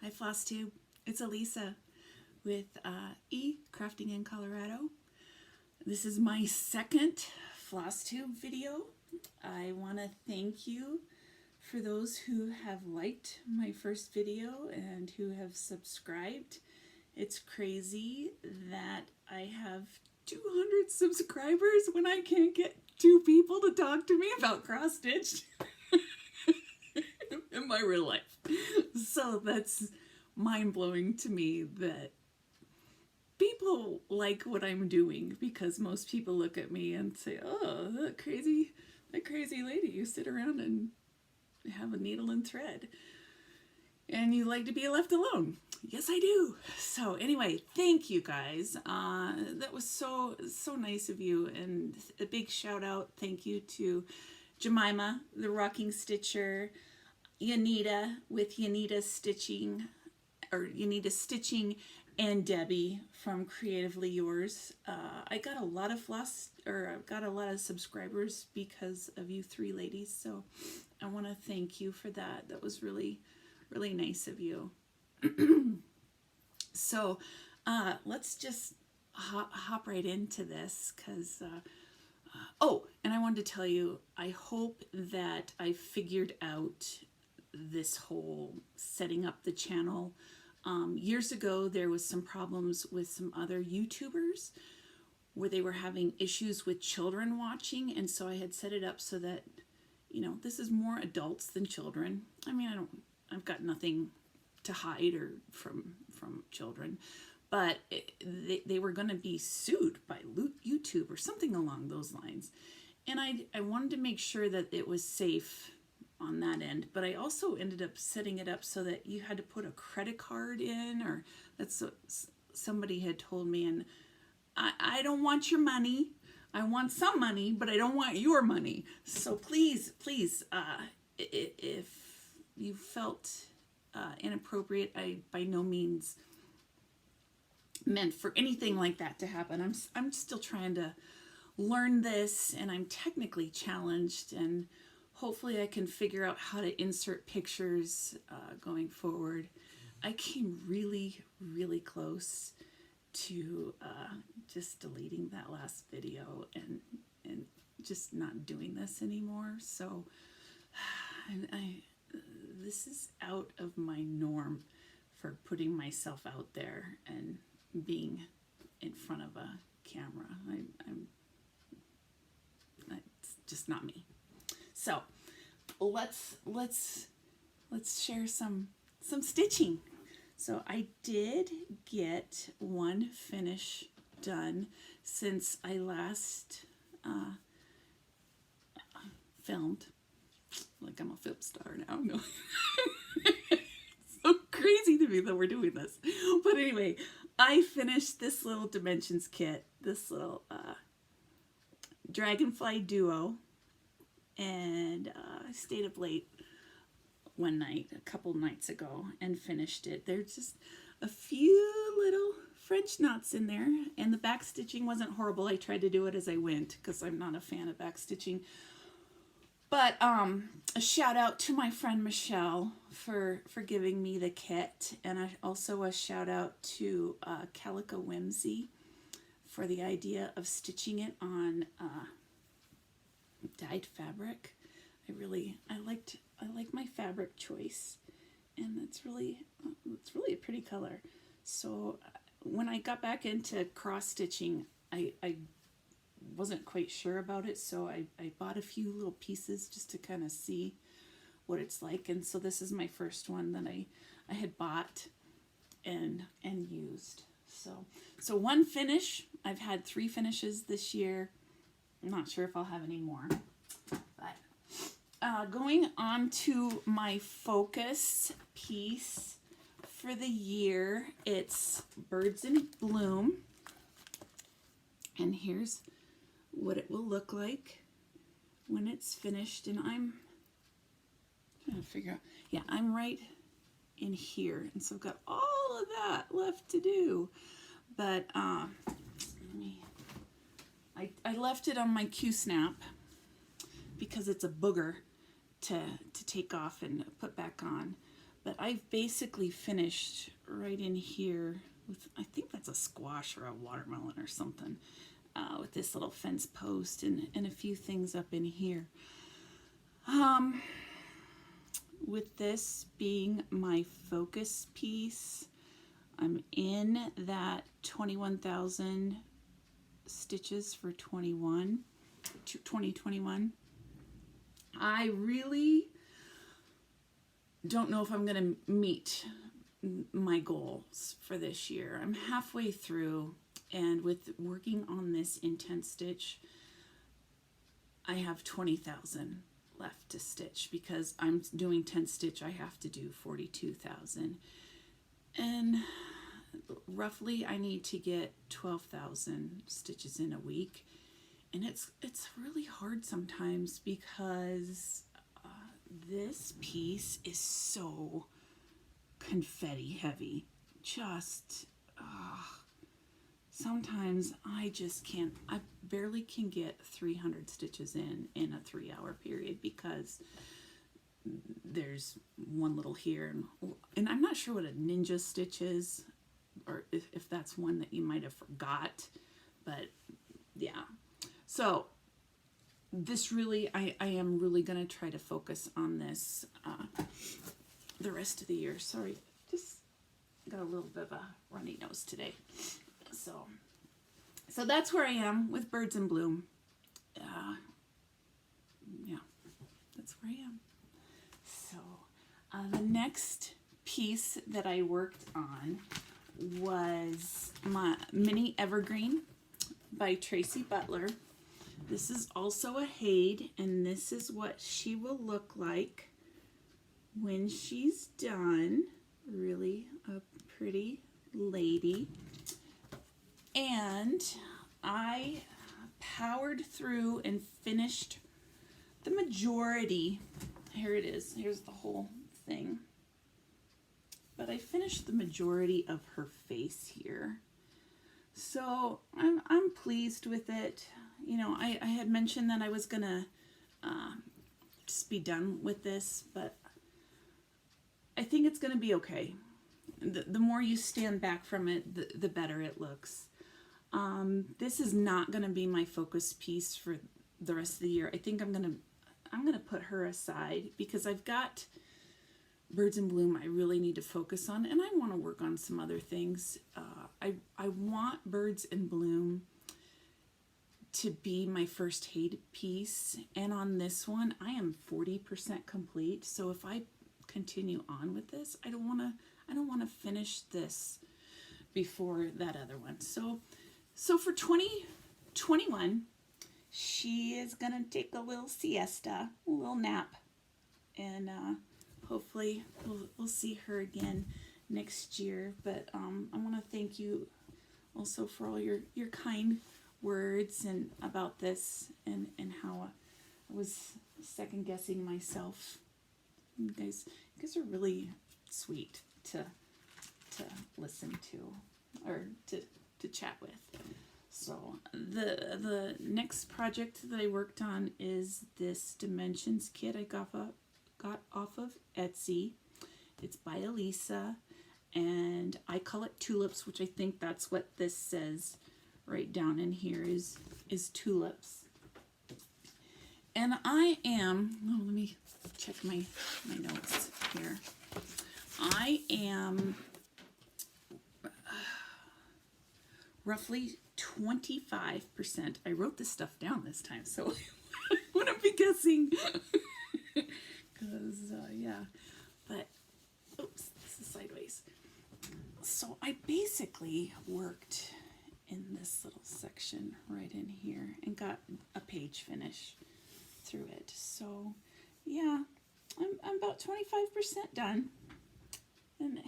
Hi Flosstube, it's Elisa with Crafting in Colorado. This is my second Flosstube video. I want to thank you for those who have liked my first video and who have subscribed. It's crazy that I have 200 subscribers when I can't get 2 people to talk to me about cross stitch in my real life. So that's mind-blowing to me that people like what I'm doing, because most people look at me and say, oh, that crazy lady, you sit around and have a needle and thread and you like to be left alone. Yes, I do. So anyway, thank you guys. That was so nice of you, and a big shout out, thank you to Jemima, the Rocking Stitcher, Yanita with Yanita Stitching, and Debbie from Creatively Yours. I got a lot of subscribers because of you 3 ladies, so I want to thank you for that. That was really nice of you. So let's just hop right into this, because oh, and I wanted to tell you, I hope that I figured out this whole setting up the channel. Years ago, there was some problems with some other YouTubers where they were having issues with children watching, and so I had set it up so that, you know, this is more adults than children. I mean, I've got nothing to hide or from children, but they were going to be sued by YouTube or something along those lines, and I wanted to make sure that it was safe on that end. But I also ended up setting it up so that you had to put a credit card in, or that's what somebody had told me, and I don't want your money. I want some money, but I don't want your money. So please, if you felt inappropriate, I by no means meant for anything like that to happen. I'm still trying to learn this, and I'm technically challenged, and hopefully I can figure out how to insert pictures going forward. I came really close to just deleting that last video and just not doing this anymore. So, and this is out of my norm for putting myself out there and being in front of a camera. It's just not me. So let's share some stitching. So I did get one finish done since I last filmed. Like I'm a film star now. No. So crazy to me that we're doing this. But anyway, I finished this little dimensions kit, this little Dragonfly Duo, and I stayed up late one night, a couple nights ago, and finished it. There's just a few little French knots in there, and the back stitching wasn't horrible. I tried to do it as I went because I'm not a fan of back stitching. But a shout out to my friend Michelle for giving me the kit, and also a shout out to Calico Whimsy for the idea of stitching it on dyed fabric. I like my fabric choice, and it's really a pretty color. So when I got back into cross stitching, I wasn't quite sure about it, so I bought a few little pieces just to kind of see what it's like. And so this is my first one that I had bought and used. So one finish. I've had 3 finishes this year. I'm not sure if I'll have any more. But going on to my focus piece for the year, it's Birds in Bloom. And here's what it will look like when it's finished. And I'm trying to figure out, yeah, I'm right in here, and so I've got all of that left to do. But I left it on my Q-snap because it's a booger to take off and put back on. But I've basically finished right in here with, I think that's a squash or a watermelon or something, with this little fence post and a few things up in here. With this being my focus piece, I'm in that 21,000 stitches for 2021. I really don't know if I'm going to meet my goals for this year. I'm halfway through, and with working on this intense stitch, I have 20,000 left to stitch. Because I'm doing 10 stitch, I have to do 42,000, and roughly I need to get 12,000 stitches in a week. And it's really hard sometimes because this piece is so confetti heavy. Just sometimes I just can't, I barely can get 300 stitches in a 3-hour period, because there's one little here, and I'm not sure what a ninja stitch is, or if that's one that you might have forgot, but yeah. So this really, I am really going to try to focus on this the rest of the year. Sorry, just got a little bit of a runny nose today. So that's where I am with Birds in Bloom. Yeah, that's where I am. So the next piece that I worked on was my mini Evergreen by Tracy Butler. This is also a Haid, and this is what she will look like when she's done. Really a pretty lady. And I powered through and finished the majority. Here it is. Here's the whole thing. But I finished the majority of her face here. So I'm pleased with it. You know, I had mentioned that I was gonna just be done with this, but I think it's gonna be okay. The more you stand back from it, the better it looks. This is not gonna be my focus piece for the rest of the year. I think I'm gonna put her aside, because I've got Birds in Bloom I really need to focus on, and I want to work on some other things. I want Birds in Bloom to be my first Haid piece, and on this one I am 40% complete. So if I continue on with this, I don't want to finish this before that other one. So for 2021, she is gonna take a little siesta, a little nap, and hopefully we'll see her again next year. But I want to thank you also for all your kind words and about this, and how I was second guessing myself. You guys are really sweet to listen to, or to chat with. So the next project that I worked on is this Dimensions kit I got off of Etsy. It's by Elisa, and I call it Tulips, which I think that's what this says right down in here is tulips. And I am, let me check my notes here. I am roughly 25%. I wrote this stuff down this time, so I wouldn't be guessing. Because, yeah. But, oops, this is sideways. So I basically worked in this little section right in here and got a page finish through it. So, yeah, I'm about 25% done. And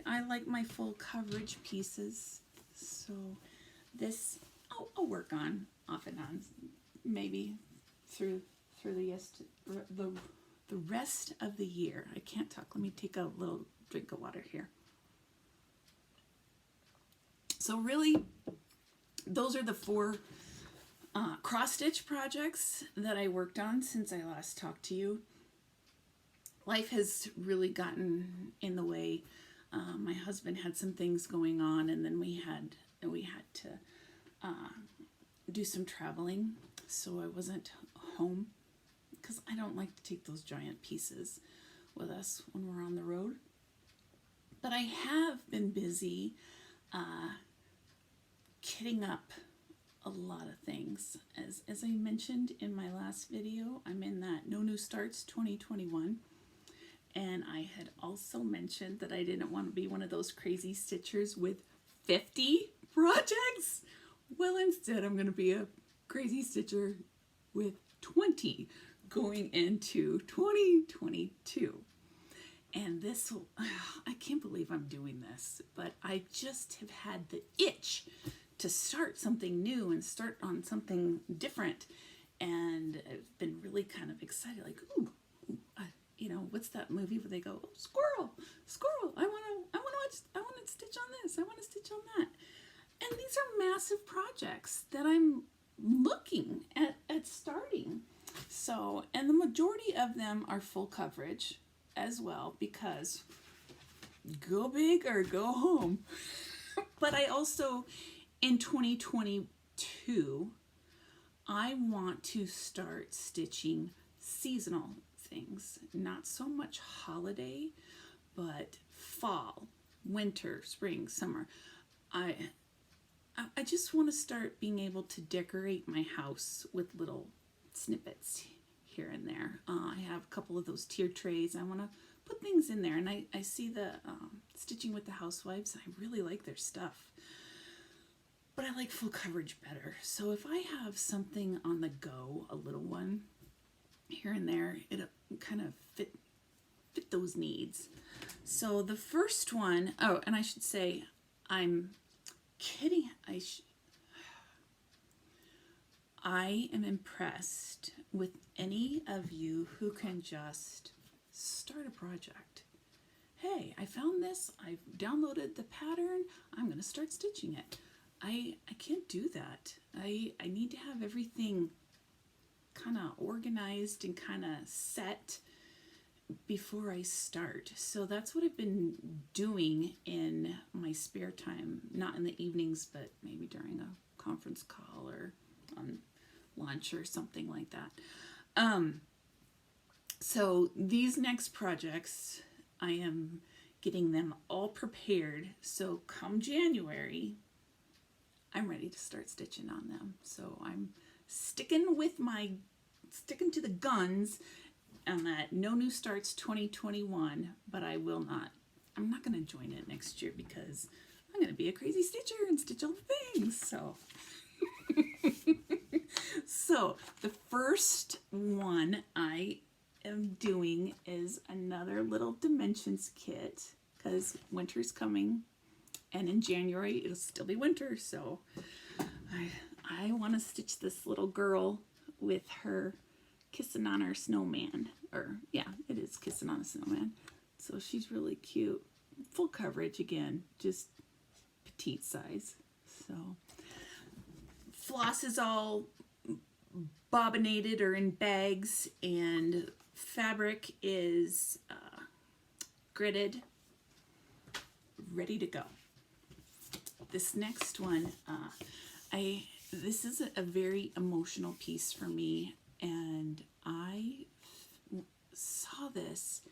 I like my full coverage pieces. So this I'll work on off and on, maybe through the rest of the year. I can't talk. Let me take a little drink of water here. So really, those are the 4 cross-stitch projects that I worked on since I last talked to you. life has really gotten in the way. My husband had some things going on, and then we had to do some traveling, so I wasn't home because I don't like to take those giant pieces with us when we're on the road. But I have been busy kitting up a lot of things. As I mentioned in my last video, I'm in that No New Starts 2021. And I had also mentioned that I didn't want to be one of those crazy stitchers with 50 projects. Well, instead I'm going to be a crazy stitcher with 20 going into 2022. And this, I can't believe I'm doing this, but I just have had the itch to start something new and start on something different. And I've been really kind of excited, like, ooh, you know, what's that movie where they go, oh, squirrel, squirrel, I want to stitch on this, I want to stitch on that. And these are massive projects that I'm looking at starting. So, and the majority of them are full coverage as well, because go big or go home. But I also, in 2022, I want to start stitching seasonal things, not so much holiday, but fall, winter, spring, summer. I just want to start being able to decorate my house with little snippets here and there. I have a couple of those tier trays. I want to put things in there, and I see the Stitching with the Housewives, and I really like their stuff. But I like full coverage better. So if I have something on the go, a little one here and there, it'll kind of fit those needs. So the first one, oh, and I should say, I'm kidding. I am impressed with any of you who can just start a project. Hey, I found this, I've downloaded the pattern, I'm going to start stitching it. I can't do that. I need to have everything kind of organized and kind of set before I start. So that's what I've been doing in my spare time, not in the evenings, but maybe during a conference call or on lunch or something like that. So these next projects, I am getting them all prepared. So come January, I'm ready to start stitching on them. So I'm sticking to the guns on that No New Starts 2021, but I'm not going to join it next year because I'm going to be a crazy stitcher and stitch all the things. So the first one I am doing is another little dimensions kit, because winter's coming, and in January it'll still be winter. So I want to stitch this little girl with her kissing on her snowman, or yeah, it is kissing on a snowman. So she's really cute. Full coverage again, just petite size. So floss is all bobbinated or in bags, and fabric is gridded, ready to go. This next one, this is a very emotional piece for me, and I saw this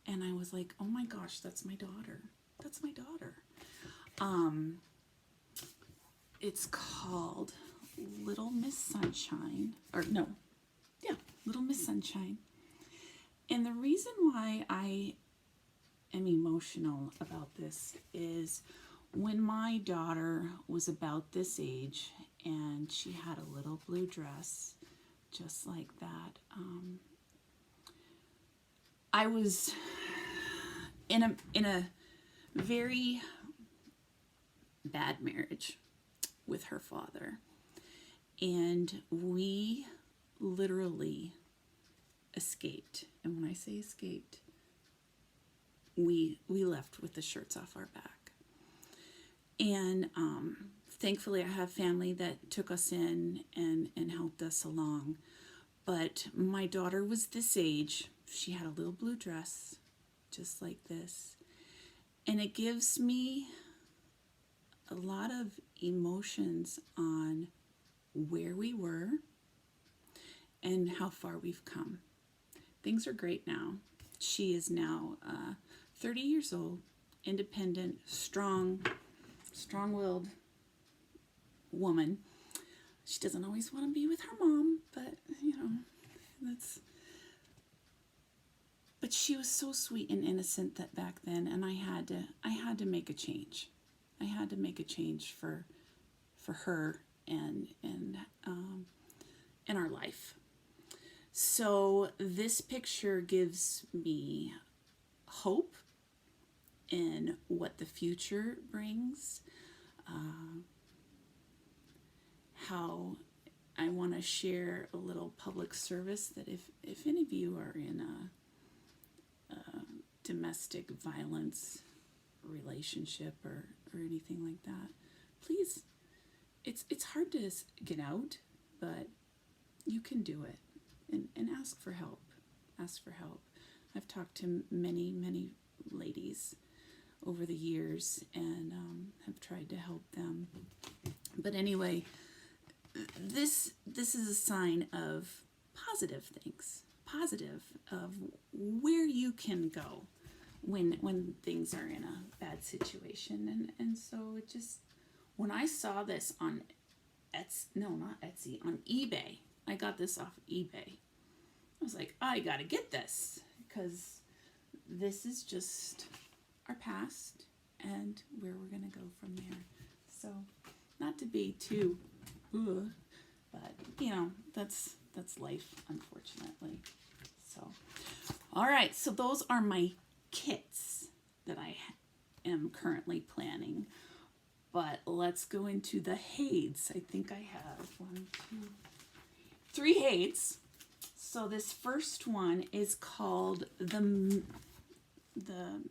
and I was like, oh my gosh, that's my daughter. That's my daughter. It's called Little Miss Sunshine, or no, yeah, Little Miss Sunshine. And the reason why I am emotional about this is when my daughter was about this age and she had a little blue dress just like that, I was in a very bad marriage with her father, and we literally escaped. And when I say escaped, we left with the shirts off our back. And thankfully I have family that took us in and helped us along. But my daughter was this age, she had a little blue dress, just like this. And it gives me a lot of emotions on where we were and how far we've come. Things are great now. She is now 30 years old, independent, strong-willed woman. She doesn't always want to be with her mom, but but she was so sweet and innocent that back then, and I had to make a change. I had to make a change for her and our life. So this picture gives me hope in what the future brings. How I want to share a little public service that if any of you are in a domestic violence relationship or anything like that, please, it's hard to get out, but you can do it, and ask for help. Ask for help. I've talked to many ladies over the years and have tried to help them. But anyway, this is a sign of positive things, positive of where you can go when things are in a bad situation. And so it just, when I saw this on on eBay, I got this off eBay. I was like, I gotta get this, because this is just our past and where we're gonna go from there. So, not to be too, but that's life, unfortunately. So, all right. So those are my kits that I am currently planning. But let's go into the Hades. I think I have 3 Hades. So this first one is called the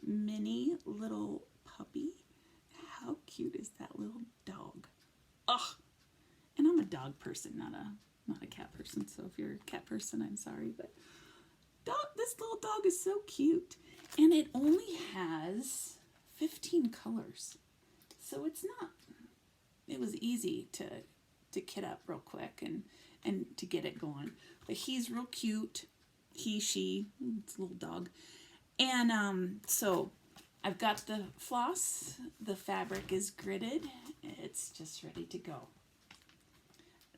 mini little puppy. How cute is that little dog? Ugh. And I'm a dog person, not a cat person. So if you're a cat person, I'm sorry, but this little dog is so cute. And it only has 15 colors. So it was easy to kit up real quick and to get it going. But he's real cute. She, it's a little dog. And so I've got the floss. The fabric is gridded. It's just ready to go.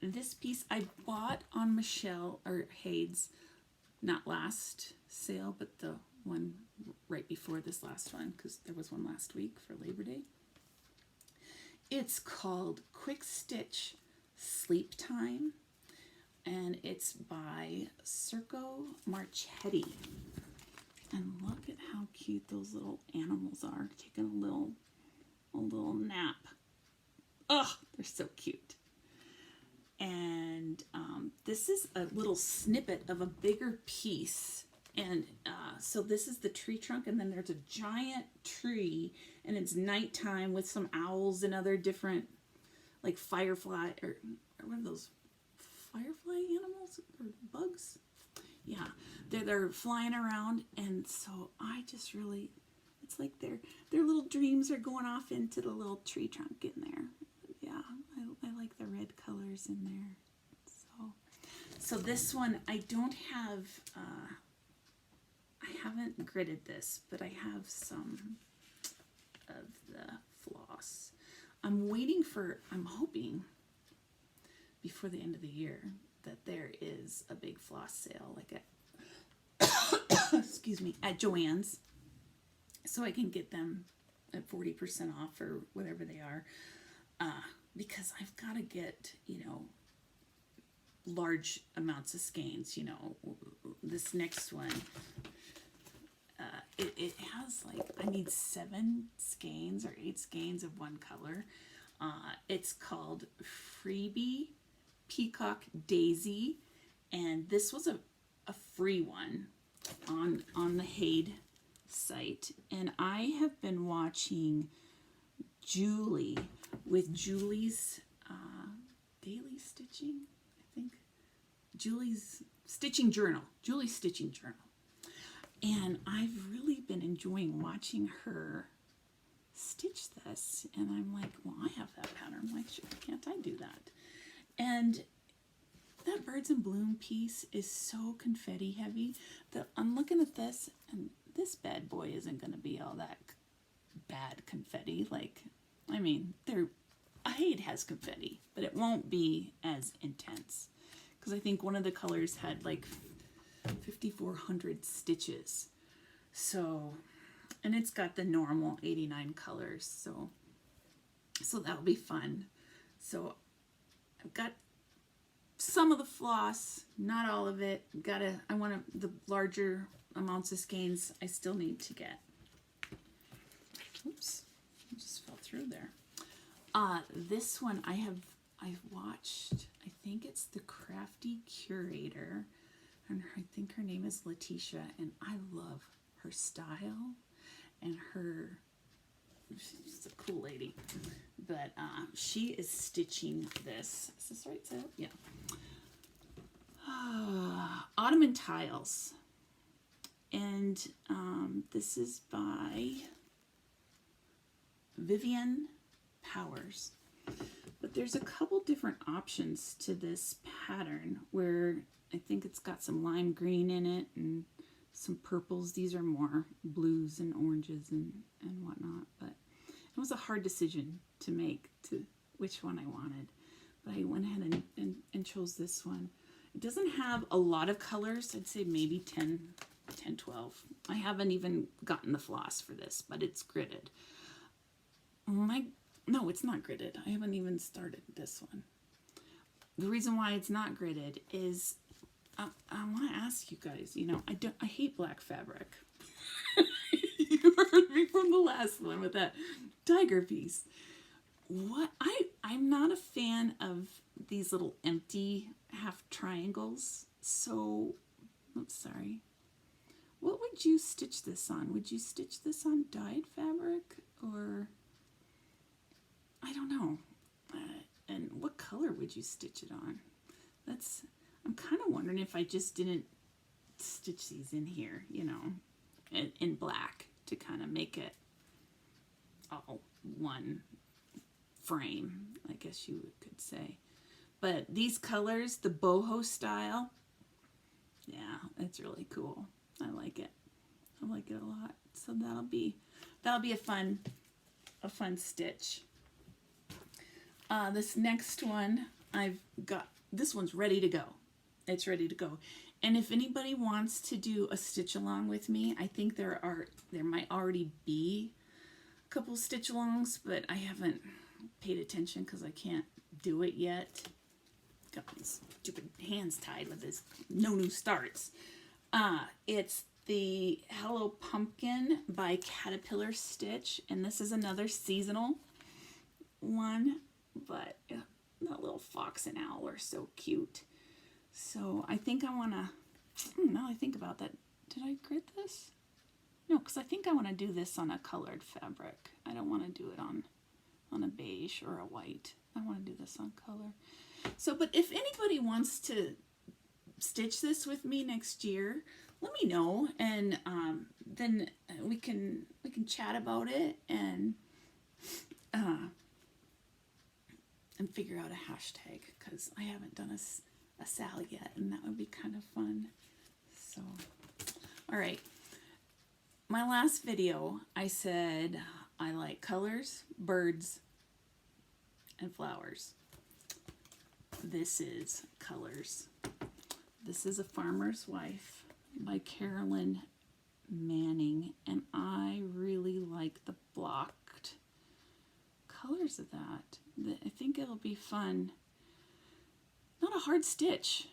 This piece I bought on Hades, not last sale, but the one right before this last one, because there was one last week for Labor Day. It's called Quick Stitch Sleep Time, and it's by Circo Marchetti. And look at how cute those little animals are, taking a little nap. Oh, they're so cute. And this is a little snippet of a bigger piece. And so this is the tree trunk, and then there's a giant tree, and it's nighttime with some owls and other different, like firefly, or what are those, firefly animals or bugs? Yeah, they're flying around, and so I just really, it's like their little dreams are going off into the little tree trunk in there. Yeah, I like the red colors in there. So this one I don't have. I haven't gridded this, but I have some of the floss. I'm hoping before the end of the year that there is a big floss sale, like at Joann's, so I can get them at 40% off or whatever they are, because I've got to get, large amounts of skeins. This next one, it has I need 7 skeins or 8 skeins of one color. It's called Freebie Peacock Daisy, and this was a free one on the Hade site. And I have been watching Julie with Julie's daily stitching, I think. Julie's Stitching Journal. And I've really been enjoying watching her stitch this. And I'm like, well, I have that pattern. Why can't I do that? And that Birds in Bloom piece is so confetti heavy that I'm looking at this, and this bad boy isn't going to be all that bad confetti. Like, I mean, it has confetti, but it won't be as intense. Because I think one of the colors had like 5,400 stitches. So, and it's got the normal 89 colors. So that'll be fun. So I've got some of the floss, not all of it. The larger amounts of skeins I still need to get. Oops, I just fell through there. This one I've watched, I think it's the Crafty Curator, and I think her name is Letitia, and I love her style and she's a cool lady. But she is stitching this. Is this right, Sal? Yeah. Ottoman Tiles. And this is by Vivian Powers. But there's a couple different options to this pattern where I think it's got some lime green in it and some purples. These are more blues and oranges and whatnot. But it was a hard decision to make to which one I wanted. But I went ahead and chose this one. It doesn't have a lot of colors. I'd say maybe 10, 12. I haven't even gotten the floss for this, but it's gridded. No, it's not gridded. I haven't even started this one. The reason why it's not gridded is I want to ask you guys, you know, I hate black fabric. You heard me from the last one with that tiger piece. I'm not a fan of these little empty half triangles. So, oops, sorry. What would you stitch this on? Would you stitch this on dyed fabric, or I don't know. And what color would you stitch it on? I'm kind of wondering if I just didn't stitch these in here, you know, in black to kind of make it all one frame, I guess you could say. But these colors, the boho style, yeah, it's really cool. I like it. I like it a lot. So that'll be a fun stitch. This next one, this one's ready to go. It's ready to go. And if anybody wants to do a stitch along with me, I think there might already be a couple stitch alongs, but I haven't paid attention because I can't do it yet. Got my stupid hands tied with this no new starts. It's the Hello Pumpkin by Caterpillar Stitch, and this is another seasonal one, but that little fox and owl are so cute. So I think I want to, now I think about that, did I grid this? No, because I think I want to do this on a colored fabric. I don't want to do it on a beige or a white. I want to do this on color. So, but if anybody wants to stitch this with me next year, let me know, and then we can chat about it and figure out a hashtag, because I haven't done a Sally yet, and that would be kind of fun. So, all right. My last video, I said I like colors, birds, and flowers. This is colors. This is A Farmer's Wife by Carolyn Manning, and I really like the blocked colors of that. I think it'll be fun. Not a hard stitch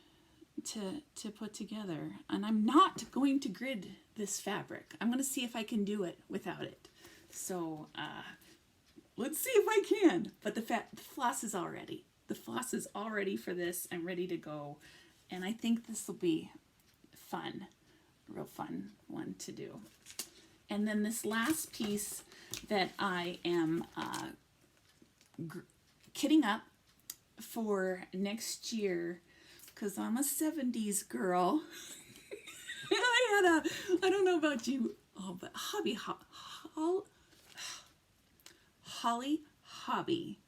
to put together, and I'm not going to grid this fabric. I'm going to see if I can do it without it. So let's see if I can. But the floss is all ready. The floss is all ready for this. I'm ready to go, and I think this will be fun, a real fun one to do. And then this last piece that I am kitting up for next year, because I'm a 70s girl. I I don't know about you, but Holly Hobby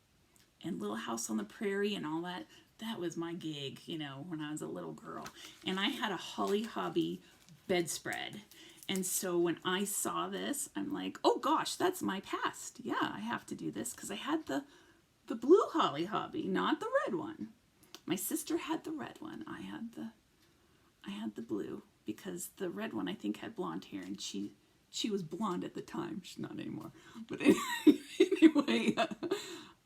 and Little House on the Prairie and all that. That was my gig, you know, when I was a little girl. And I had a Holly Hobby bedspread. And so when I saw this, I'm like, oh gosh, that's my past. Yeah, I have to do this because I had the blue Holly Hobby, not the red one. My sister had the red one. I had the blue because the red one I think had blonde hair, and she was blonde at the time. She's not anymore. But anyway,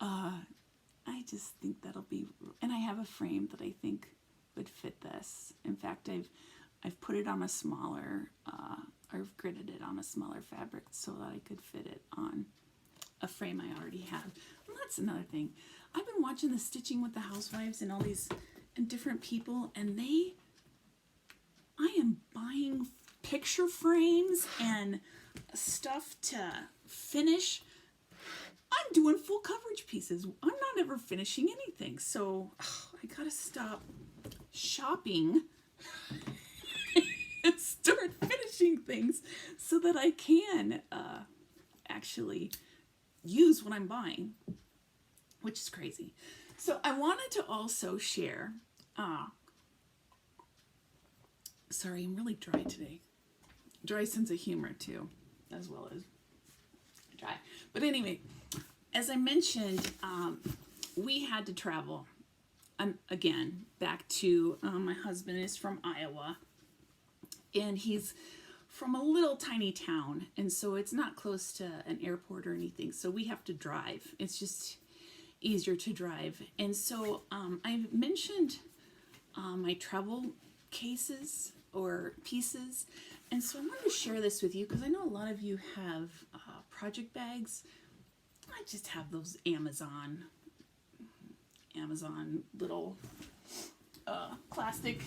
I just think that'll be, and I have a frame that I think would fit this. In fact, I've put it on a smaller, I've gridded it on a smaller fabric so that I could fit it on a frame I already have. And that's another thing. I've been watching the Stitching with the Housewives and all these and different people, and I am buying picture frames and stuff to finish. I'm doing full coverage pieces. I'm not ever finishing anything. So I gotta stop shopping and start finishing things so that I can actually use what I'm buying, which is crazy. So I wanted to also share, sorry, I'm really dry today. Dry sense of humor too, as well as dry. But anyway, as I mentioned, we had to travel again back to, my husband is from Iowa, and he's from a little tiny town, and so it's not close to an airport or anything, so we have to drive. It's just easier to drive. And so I mentioned my travel cases or pieces, and so I wanted to share this with you because I know a lot of you have project bags. I just have those Amazon little plastic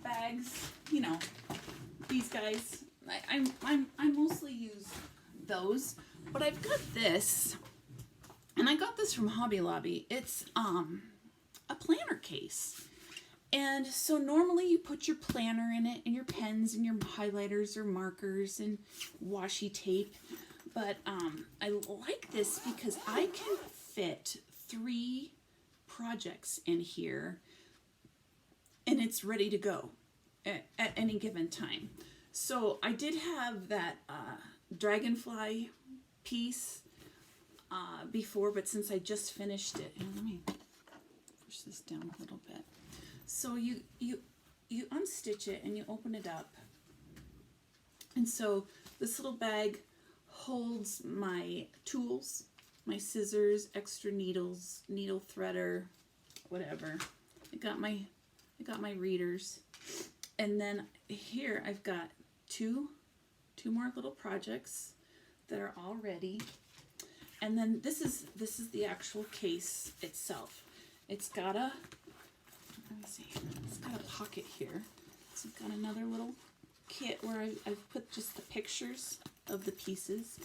bags, you know, these guys. I mostly use those, but I've got this, and I got this from Hobby Lobby. It's a planner case. And so normally you put your planner in it and your pens and your highlighters or markers and washi tape. But I like this because I can fit 3 projects in here and it's ready to go at any given time. So I did have that dragonfly piece before, but since I just finished it, and let me push this down a little bit. So you unstitch it and you open it up, and so this little bag holds my tools, my scissors, extra needles, needle threader, whatever. I got my readers, and then here I've got two more little projects that are all ready. And then this is the actual case itself. It's got a, let me see, it's got a pocket here. So I've got another little kit where I've put just the pictures of the pieces.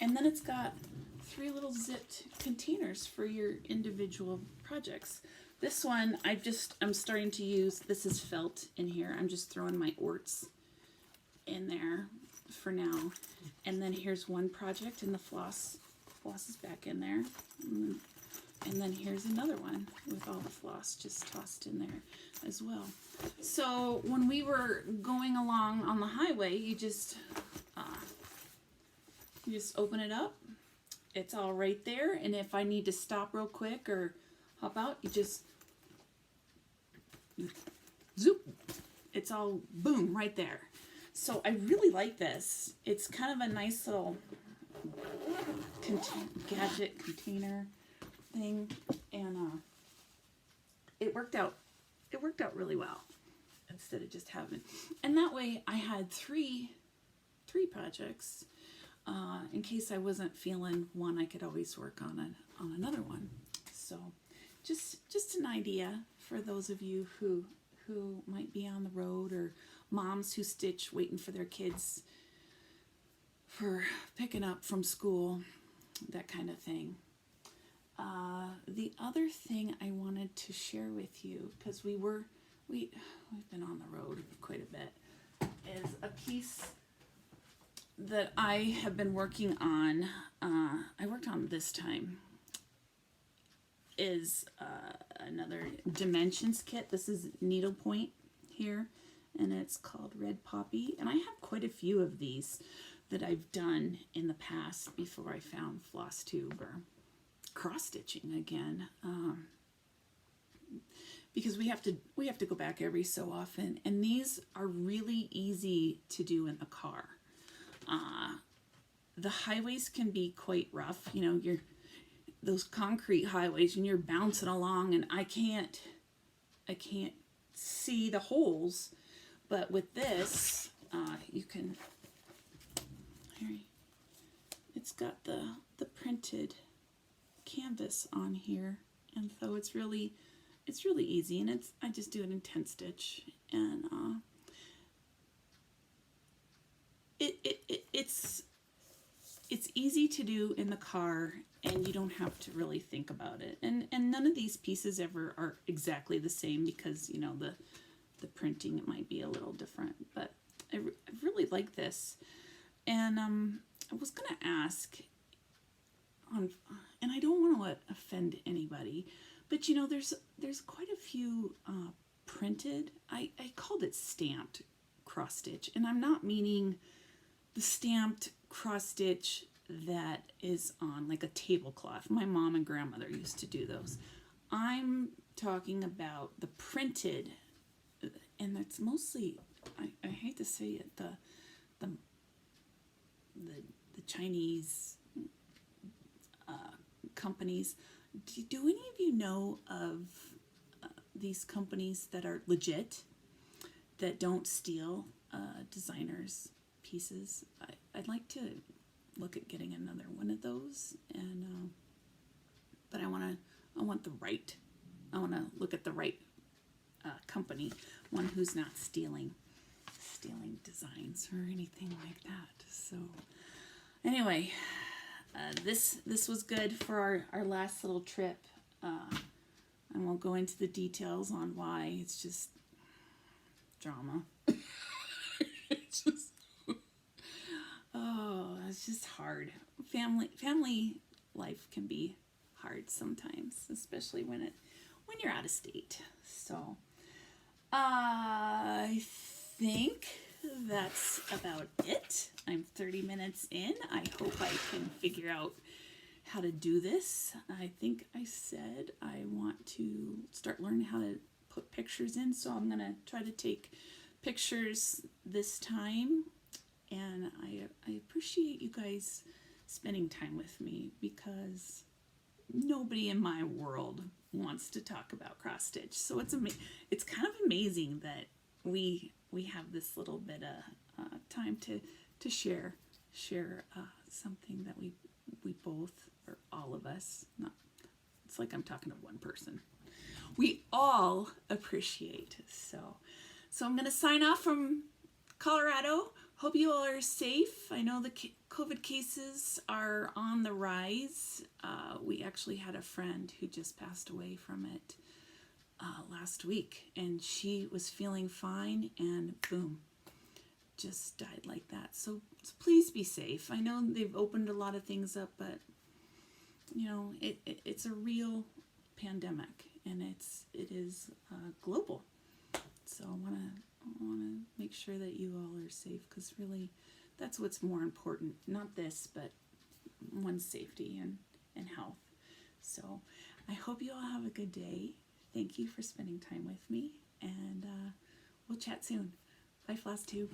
And then it's got 3 little zipped containers for your individual projects. This one I'm starting to use, this is felt in here. I'm just throwing my orts in there for now. And then here's one project, and the floss is back in there. And then here's another one with all the floss just tossed in there as well. So when we were going along on the highway, you just open it up. It's all right there. And if I need to stop real quick or hop out, you just zoop. It's all boom right there. So I really like this. It's kind of a nice little gadget container thing, and it worked out really well instead of just having, and that way I had three projects in case I wasn't feeling one. I could always work on another one. So just an idea for those of you who might be on the road, or moms who stitch waiting for their kids for picking up from school, that kind of thing. The other thing I wanted to share with you, because we've been on the road quite a bit, is a piece that I have been working on. I worked on this time. Is another dimensions kit. This is needlepoint here, and it's called Red Poppy. And I have quite a few of these that I've done in the past before I found Flosstube or cross stitching again. Because we have to go back every so often, and these are really easy to do in the car. The highways can be quite rough, you know, those concrete highways, and you're bouncing along, and I can't see the holes, but with this, you can. Here, it's got the printed canvas on here, and so it's really easy, and I just do it in 10 stitch, and it's easy to do in the car, and you don't have to really think about it, and none of these pieces ever are exactly the same, because you know the printing, it might be a little different, but I really like this. And I was gonna ask and I don't want to offend anybody, but you know, there's quite a few printed, I called it stamped cross stitch, and I'm not meaning the stamped cross stitch that is on like a tablecloth. My mom and grandmother used to do those. I'm talking about the printed, and that's mostly, I hate to say it, the Chinese companies. Do any of you know of these companies that are legit, that don't steal designers' pieces? I'd like to look at getting another one of those, and but I want to look at the right company, one who's not stealing designs or anything like that. So anyway, this was good for our last little trip. I won't go into the details on why. It's just drama. It's just hard. Family life can be hard sometimes, especially when you're out of state. So I think that's about it. I'm 30 minutes in. I hope I can figure out how to do this. I think I said I want to start learning how to put pictures in, so I'm gonna try to take pictures this time. And I appreciate you guys spending time with me, because nobody in my world wants to talk about cross stitch. So it's kind of amazing that we have this little bit of time to share something that we both, or all of us, not, it's like I'm talking to one person, we all appreciate. So I'm going to sign off from Colorado. Hope you all are safe. I know the COVID cases are on the rise. We actually had a friend who just passed away from it last week, and she was feeling fine, and boom, just died like that. So please be safe. I know they've opened a lot of things up, but you know, it's a real pandemic, and it is global. So I want to make sure that you all are safe, because really that's what's more important. Not this, but one's safety and health. So I hope you all have a good day. Thank you for spending time with me, and we'll chat soon. Bye, Flosstube.